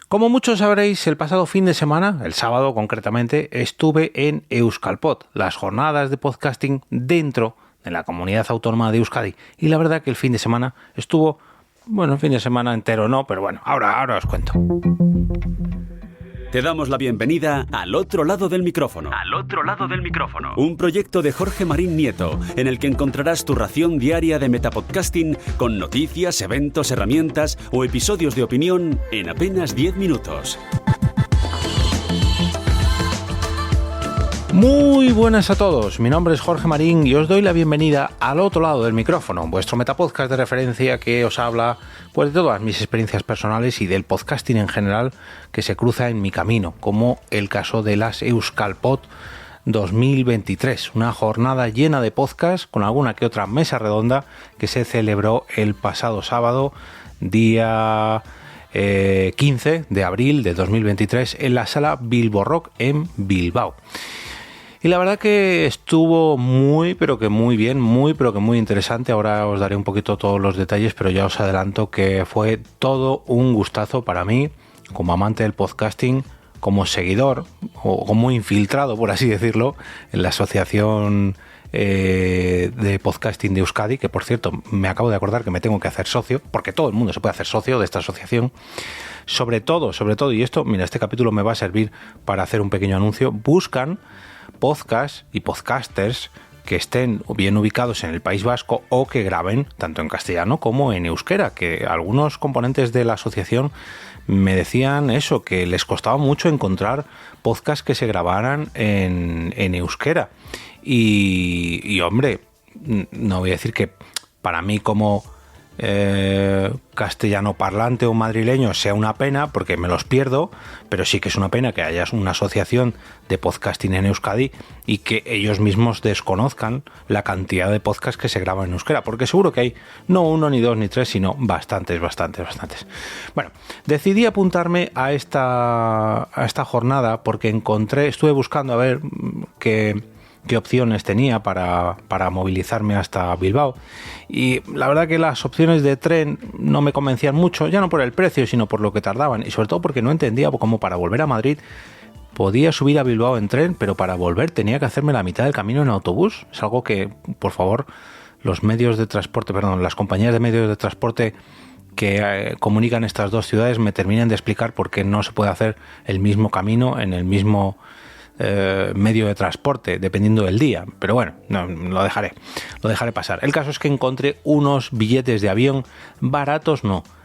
Como muchos sabréis, el pasado fin de semana, el sábado concretamente, estuve en Euskalpod, las jornadas de podcasting dentro de la comunidad autónoma de Euskadi. Y la verdad que el fin de semana estuvo, bueno, el fin de semana entero no, pero bueno, ahora os cuento. Te damos la bienvenida Al Otro Lado del Micrófono. Al Otro Lado del Micrófono. Un proyecto de Jorge Marín Nieto, en el que encontrarás tu ración diaria de metapodcasting con noticias, eventos, herramientas o episodios de opinión en apenas 10 minutos. Muy buenas a todos, mi nombre es Jorge Marín y os doy la bienvenida Al Otro Lado del Micrófono, vuestro metapodcast de referencia que os habla pues de todas mis experiencias personales y del podcasting en general que se cruza en mi camino, como el caso de las Euskalpod 2023, una jornada llena de podcasts con alguna que otra mesa redonda que se celebró el pasado sábado, día 15 de abril de 2023 en la sala Bilbo Rock en Bilbao. Y la verdad que estuvo muy bien, muy interesante. Ahora os daré un poquito todos los detalles, pero ya os adelanto que fue todo un gustazo para mí, como amante del podcasting, como seguidor o como infiltrado, por así decirlo, en la asociación de podcasting de Euskadi, que por cierto me acabo de acordar que me tengo que hacer socio, porque todo el mundo se puede hacer socio de esta asociación. Sobre todo, y esto, mira, este capítulo me va a servir para hacer un pequeño anuncio, buscan podcasts y podcasters que estén bien ubicados en el País Vasco o que graben tanto en castellano como en euskera, que algunos componentes de la asociación me decían eso, que les costaba mucho encontrar podcasts que se grabaran en euskera. Y hombre, no voy a decir que para mí como castellano parlante o madrileño sea una pena, porque me los pierdo, pero sí que es una pena que haya una asociación de podcasting en Euskadi y que ellos mismos desconozcan la cantidad de podcasts que se graban en euskera, porque seguro que hay no uno, ni dos, ni tres, sino bastantes. Bueno, decidí apuntarme a esta jornada porque estuve buscando a ver qué opciones tenía para movilizarme hasta Bilbao, y la verdad que las opciones de tren no me convencían mucho, ya no por el precio sino por lo que tardaban, y sobre todo porque no entendía cómo para volver a Madrid podía subir a Bilbao en tren, pero para volver tenía que hacerme la mitad del camino en autobús. Es algo que, por favor, las compañías de medios de transporte que comunican estas dos ciudades me terminen de explicar por qué no se puede hacer el mismo camino en el mismo medio de transporte, dependiendo del día. Pero bueno, no, lo dejaré pasar. El caso es que encontré unos billetes de avión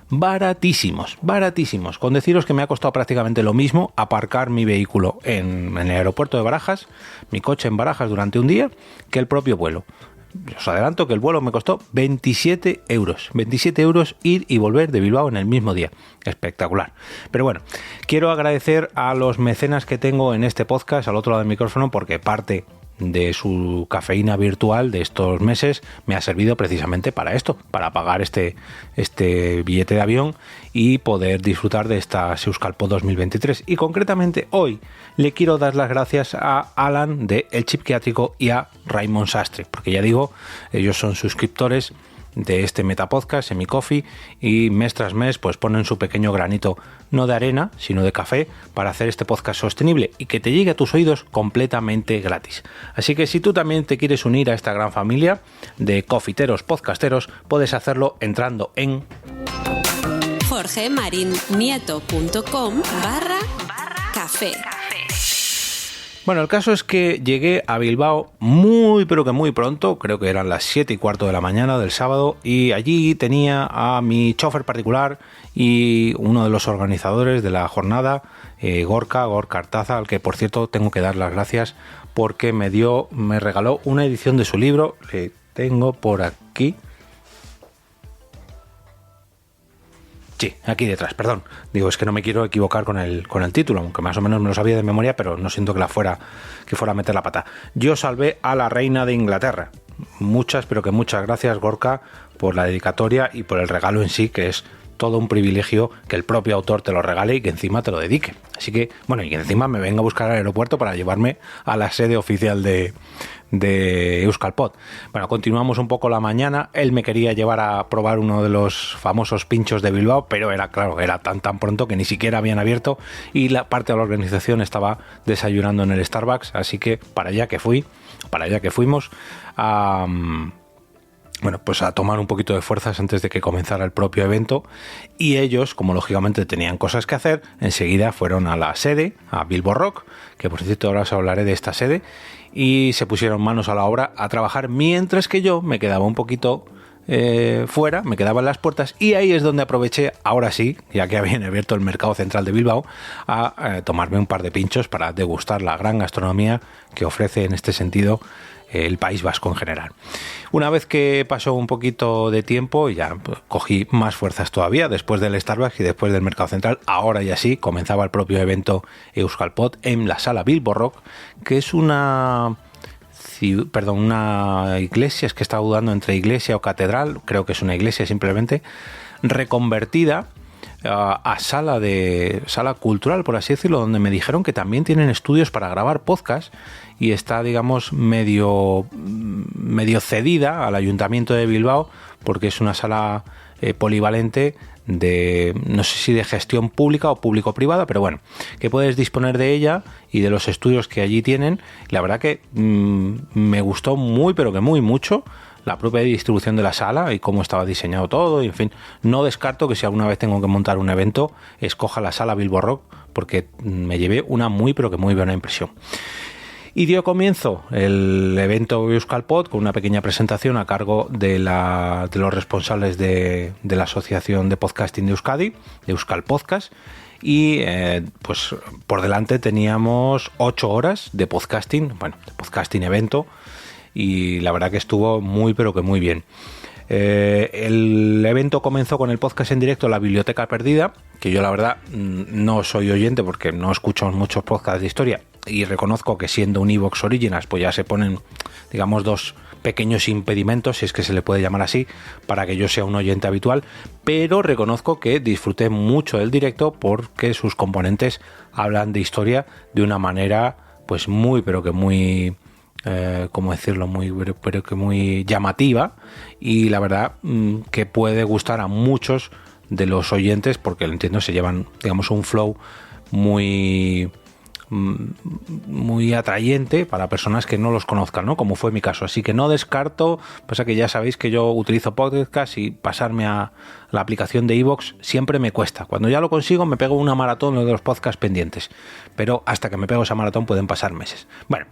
baratísimos, con deciros que me ha costado prácticamente lo mismo aparcar mi vehículo en el aeropuerto de Barajas, mi coche en Barajas durante un día, que el propio vuelo. Os adelanto que el vuelo me costó 27 euros ir y volver de Bilbao en el mismo día. Espectacular. Pero bueno, quiero agradecer a los mecenas que tengo en este podcast al otro lado del micrófono, porque parte de su cafeína virtual de estos meses me ha servido precisamente para esto, para pagar este billete de avión y poder disfrutar de esta Euskalpod 2023. Y concretamente hoy le quiero dar las gracias a Alan de El Chipquiátrico y a Raymond Sastre, porque ya digo, ellos son suscriptores de este Metapodcast en mi Coffee y mes tras mes pues ponen su pequeño granito, no de arena sino de café, para hacer este podcast sostenible y que te llegue a tus oídos completamente gratis. Así que si tú también te quieres unir a esta gran familia de cofiteros podcasteros, puedes hacerlo entrando en jorgemarinieto.com/café. Bueno, el caso es que llegué a Bilbao muy pronto, creo que eran las 7:15 de la mañana del sábado, y allí tenía a mi chofer particular y uno de los organizadores de la jornada, Gorka Artaza, al que por cierto tengo que dar las gracias porque me regaló una edición de su libro, que tengo por aquí. Sí, aquí detrás, perdón. Digo, es que no me quiero equivocar con el título, aunque más o menos me lo sabía de memoria, pero no siento que fuera a meter la pata. Yo salvé a la reina de Inglaterra. Muchas gracias, Gorka, por la dedicatoria y por el regalo en sí, que es todo un privilegio que el propio autor te lo regale y que encima te lo dedique. Así que, bueno, y que encima me venga a buscar al aeropuerto para llevarme a la sede oficial de Euskalpod. Bueno, continuamos un poco la mañana. Él me quería llevar a probar uno de los famosos pinchos de Bilbao, pero era tan pronto que ni siquiera habían abierto y la parte de la organización estaba desayunando en el Starbucks, así que para allá que fuimos a tomar un poquito de fuerzas antes de que comenzara el propio evento, y ellos, como lógicamente tenían cosas que hacer, enseguida fueron a la sede, a Bilbo Rock, que por cierto ahora os hablaré de esta sede, y se pusieron manos a la obra a trabajar, mientras que yo me quedaba un poquito fuera, me quedaba en las puertas, y ahí es donde aproveché, ahora sí, ya que habían abierto el mercado central de Bilbao, a tomarme un par de pinchos para degustar la gran gastronomía que ofrece en este sentido el País Vasco en general. Una vez que pasó un poquito de tiempo, ya cogí más fuerzas todavía después del Starbucks y después del Mercado Central. Ahora ya sí, comenzaba el propio evento Euskalpod en la sala Bilbo Rock, que es una iglesia, es que estaba dudando entre iglesia o catedral, creo que es una iglesia simplemente, reconvertida a sala cultural, por así decirlo, donde me dijeron que también tienen estudios para grabar podcast, y está, digamos, medio cedida al Ayuntamiento de Bilbao, porque es una sala polivalente de, no sé si de gestión pública o público-privada, pero bueno, que puedes disponer de ella y de los estudios que allí tienen. La verdad que me gustó muy, pero que muy mucho la propia distribución de la sala y cómo estaba diseñado todo, y en fin, no descarto que si alguna vez tengo que montar un evento, escoja la sala Bilbo Rock, porque me llevé una muy, pero que muy buena impresión. Y dio comienzo el evento Euskalpod con una pequeña presentación a cargo de los responsables de la Asociación de Podcasting de Euskadi, de Euskal Podcast, y pues por delante teníamos 8 horas de podcasting evento, y la verdad que estuvo muy, pero que muy bien. El evento comenzó con el podcast en directo La Biblioteca Perdida, que yo la verdad no soy oyente porque no escucho muchos podcasts de historia, y reconozco que siendo un iVoox Originals pues ya se ponen, digamos, dos pequeños impedimentos, si es que se le puede llamar así, para que yo sea un oyente habitual, pero reconozco que disfruté mucho del directo porque sus componentes hablan de historia de una manera pues muy, pero que muy... ¿cómo decirlo? Pero que muy llamativa, y la verdad que puede gustar a muchos de los oyentes, porque lo entiendo, se llevan, digamos, un flow muy atrayente para personas que no los conozcan, ¿no? Como fue mi caso. Así que no descarto, pasa que ya sabéis que yo utilizo podcast y pasarme a la aplicación de iVoox siempre me cuesta. Cuando ya lo consigo me pego una maratón de los podcasts pendientes, pero hasta que me pego esa maratón pueden pasar meses. Bueno,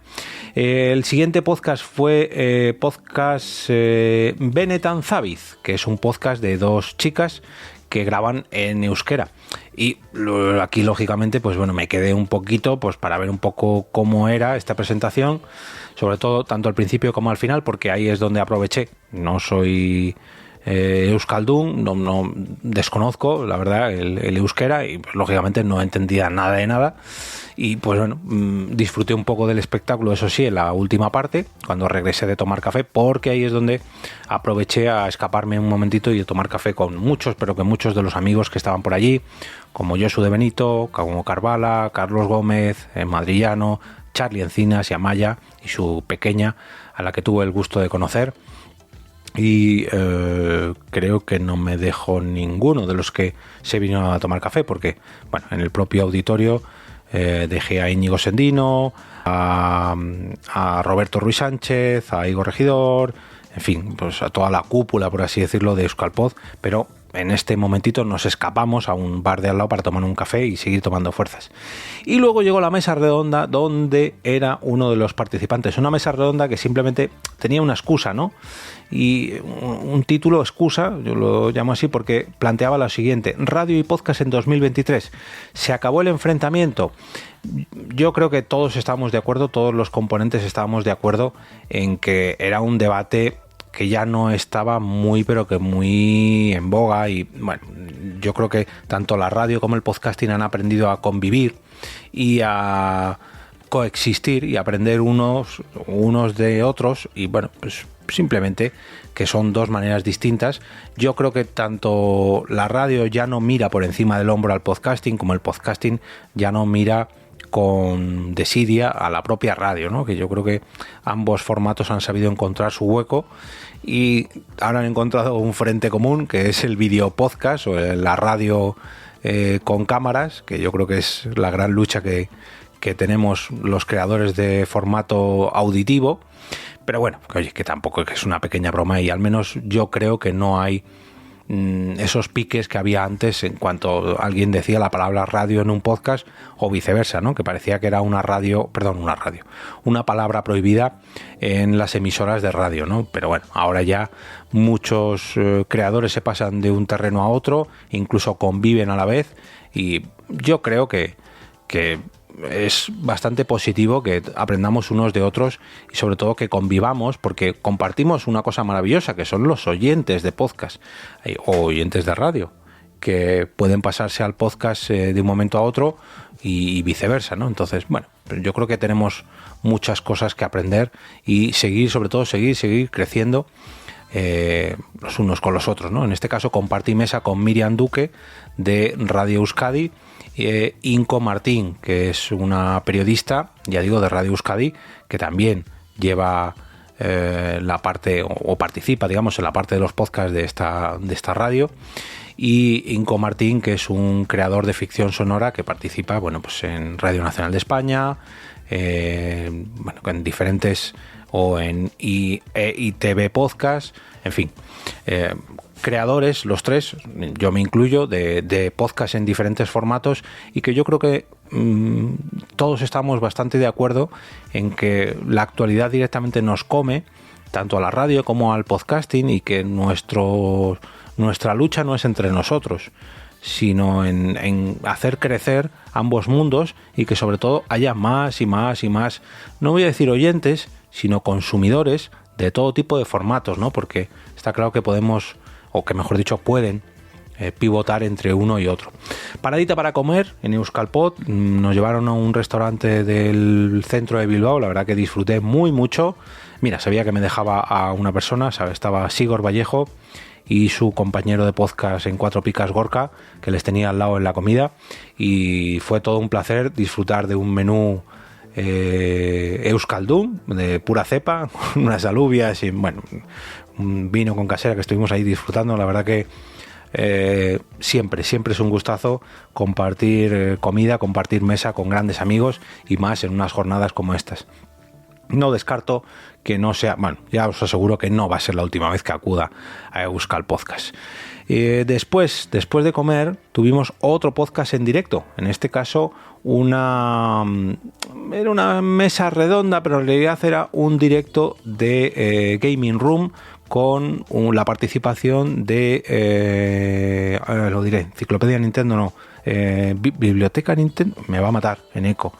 el siguiente podcast fue podcast Benetan Zabiz, que es un podcast de dos chicas que graban en euskera, y aquí lógicamente pues bueno, me quedé un poquito pues para ver un poco cómo era esta presentación, sobre todo tanto al principio como al final, porque ahí es donde aproveché. No soy euskaldun, no desconozco la verdad el euskera, y pues, lógicamente no entendía nada de nada, y pues bueno, disfruté un poco del espectáculo, eso sí, en la última parte, cuando regresé de tomar café, porque ahí es donde aproveché a escaparme un momentito y a tomar café con muchos, pero que muchos de los amigos que estaban por allí, como Josu de Benito, como Carvala, Carlos Gómez, Madrillano, Charlie Encinas y Amaya y su pequeña, a la que tuve el gusto de conocer. Y creo que no me dejó ninguno de los que se vinieron a tomar café, porque bueno, en el propio auditorio dejé a Íñigo Sendino, a Roberto Ruiz Sánchez, a Igor Regidor, en fin, pues a toda la cúpula, por así decirlo, de Euskalpod, pero en este momentito nos escapamos a un bar de al lado para tomar un café y seguir tomando fuerzas. Y luego llegó la mesa redonda, donde era uno de los participantes, una mesa redonda que simplemente tenía una excusa, ¿no? Y un título excusa, yo lo llamo así porque planteaba lo siguiente: radio y podcast en 2023. ¿Se acabó el enfrentamiento? Yo creo que todos estábamos de acuerdo, todos los componentes estábamos de acuerdo en que era un debate que ya no estaba muy, pero que muy en boga, y bueno, yo creo que tanto la radio como el podcasting han aprendido a convivir y a coexistir y aprender unos de otros, y bueno, pues simplemente que son dos maneras distintas. Yo creo que tanto la radio ya no mira por encima del hombro al podcasting, como el podcasting ya no mira con desidia a la propia radio, ¿no? Que yo creo que ambos formatos han sabido encontrar su hueco y ahora han encontrado un frente común, que es el video podcast o la radio con cámaras, que yo creo que es la gran lucha que tenemos los creadores de formato auditivo. Pero bueno, oye, que tampoco es una pequeña broma, y al menos yo creo que no hay esos piques que había antes en cuanto alguien decía la palabra radio en un podcast o viceversa, ¿no? Que parecía que era una palabra prohibida en las emisoras de radio, ¿no? Pero bueno, ahora ya muchos creadores se pasan de un terreno a otro, incluso conviven a la vez, y yo creo que es bastante positivo que aprendamos unos de otros y sobre todo que convivamos, porque compartimos una cosa maravillosa, que son los oyentes de podcast o oyentes de radio, que pueden pasarse al podcast de un momento a otro y viceversa, ¿no? Entonces, bueno, yo creo que tenemos muchas cosas que aprender y seguir creciendo los unos con los otros, ¿no? En este caso compartí mesa con Miriam Duque de Radio Euskadi, Inco Martín, que es una periodista, ya digo, de Radio Euskadi, que también lleva la parte o participa, digamos, en la parte de los podcasts de esta radio, y Inco Martín, que es un creador de ficción sonora que participa, bueno, pues en Radio Nacional de España, en diferentes, o en ITV Podcast, en fin, creadores, los tres, yo me incluyo, de podcast en diferentes formatos, y que yo creo que todos estamos bastante de acuerdo en que la actualidad directamente nos come, tanto a la radio como al podcasting, y que nuestra lucha no es entre nosotros, sino en hacer crecer ambos mundos, y que sobre todo haya más y más y más, no voy a decir oyentes, sino consumidores de todo tipo de formatos, ¿no? Porque está claro que podemos, o que mejor dicho pueden, pivotar entre uno y otro. Paradita para comer en Euskalpod, nos llevaron a un restaurante del centro de Bilbao, la verdad que disfruté mucho. Mira, sabía que me dejaba a una persona, ¿sabes? Estaba Sigor Vallejo y su compañero de podcast en Cuatro Picas, Gorka, que les tenía al lado en la comida, y fue todo un placer disfrutar de un menú Euskaldun de pura cepa, unas alubias y bueno, un vino con casera que estuvimos ahí disfrutando. La verdad que siempre es un gustazo compartir comida, compartir mesa con grandes amigos, y más en unas jornadas como estas. No descarto que no sea, bueno, ya os aseguro que no va a ser la última vez que acuda a Euskal Podcast. Después de comer tuvimos otro podcast en directo, en este caso era una mesa redonda, pero en realidad era un directo de Gaming Room con la participación de lo diré, Enciclopedia Nintendo, no, Biblioteca Nintendo, me va a matar en eco,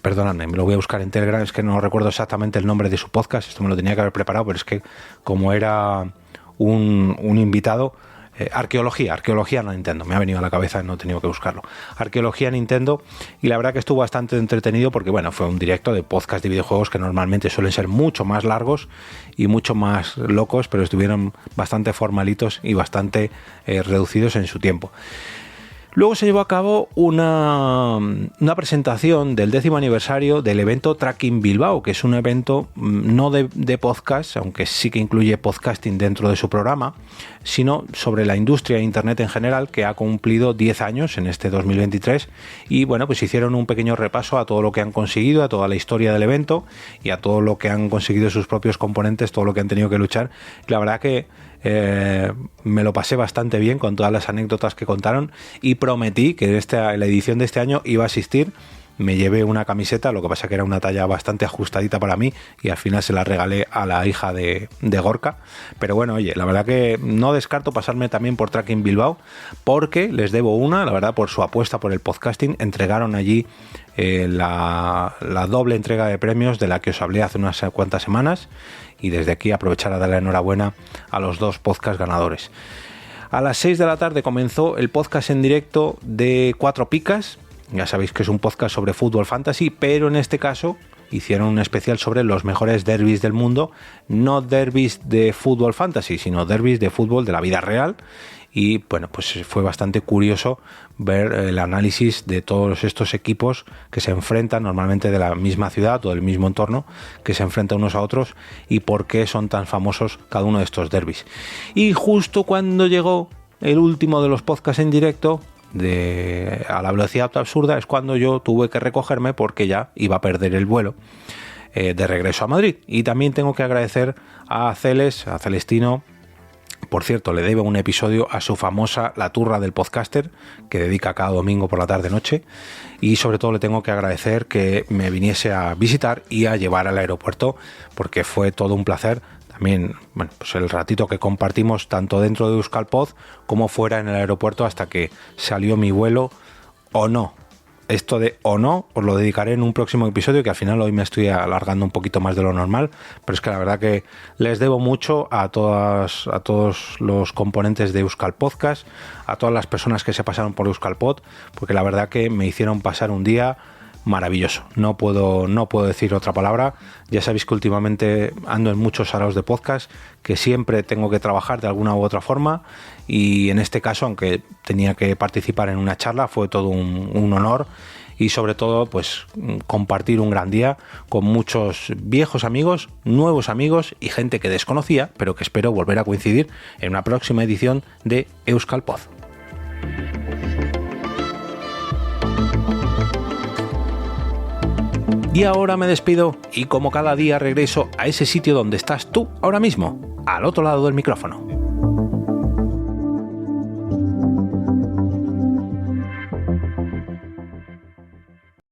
perdóname, me lo voy a buscar en Telegram, es que no recuerdo exactamente el nombre de su podcast, esto me lo tenía que haber preparado, pero es que como era un invitado, Arqueología Nintendo, me ha venido a la cabeza y no he tenido que buscarlo. Arqueología Nintendo, y la verdad que estuvo bastante entretenido porque bueno, fue un directo de podcast de videojuegos que normalmente suelen ser mucho más largos y mucho más locos, pero estuvieron bastante formalitos y bastante reducidos en su tiempo. Luego se llevó a cabo una presentación del 10º aniversario del evento Tracking Bilbao, que es un evento no de podcast, aunque sí que incluye podcasting dentro de su programa, sino sobre la industria de Internet en general, que ha cumplido 10 años en este 2023. Y bueno, pues hicieron un pequeño repaso a todo lo que han conseguido, a toda la historia del evento y a todo lo que han conseguido sus propios componentes, todo lo que han tenido que luchar. La verdad que me lo pasé bastante bien con todas las anécdotas que contaron, y prometí que la edición de este año iba a asistir. Me llevé una camiseta, lo que pasa que era una talla bastante ajustadita para mí y al final se la regalé a la hija de Gorka. Pero bueno, oye, la verdad que no descarto pasarme también por Tracking Bilbao, porque les debo una, la verdad, por su apuesta por el podcasting. Entregaron allí la doble entrega de premios de la que os hablé hace unas cuantas semanas, y desde aquí aprovechar a darle enhorabuena a los dos podcast ganadores. A las 6 de la tarde comenzó el podcast en directo de Cuatro Picas, Ya sabéis que es un podcast sobre fútbol fantasy, pero en este caso hicieron un especial sobre los mejores derbis del mundo, no derbis de fútbol fantasy, sino derbis de fútbol de la vida real. Y bueno, pues fue bastante curioso ver el análisis de todos estos equipos que se enfrentan normalmente de la misma ciudad o del mismo entorno, que se enfrentan unos a otros y por qué son tan famosos cada uno de estos derbis. Y justo cuando llegó el último de los podcasts en directo, a la velocidad absurda, es cuando yo tuve que recogerme porque ya iba a perder el vuelo de regreso a Madrid. Y también tengo que agradecer a Celestino. Por cierto, le debo un episodio a su famosa La Turra del Podcaster, que dedica cada domingo por la tarde-noche, y sobre todo le tengo que agradecer que me viniese a visitar y a llevar al aeropuerto, porque fue todo un placer. También, bueno, pues el ratito que compartimos tanto dentro de Euskalpod como fuera en el aeropuerto hasta que salió mi vuelo o no. Esto de o no os lo dedicaré en un próximo episodio, que al final hoy me estoy alargando un poquito más de lo normal, pero es que la verdad que les debo mucho a todos los componentes de Euskal Podcast, a todas las personas que se pasaron por Euskalpod, porque la verdad que me hicieron pasar un día maravilloso. No puedo decir otra palabra. Ya sabéis que últimamente ando en muchos saraos de podcast, que siempre tengo que trabajar de alguna u otra forma, y en este caso, aunque tenía que participar en una charla, fue todo un honor, y sobre todo pues compartir un gran día con muchos viejos amigos, nuevos amigos y gente que desconocía, pero que espero volver a coincidir en una próxima edición de Euskalpod. Y ahora me despido y como cada día regreso a ese sitio donde estás tú ahora mismo, al otro lado del micrófono.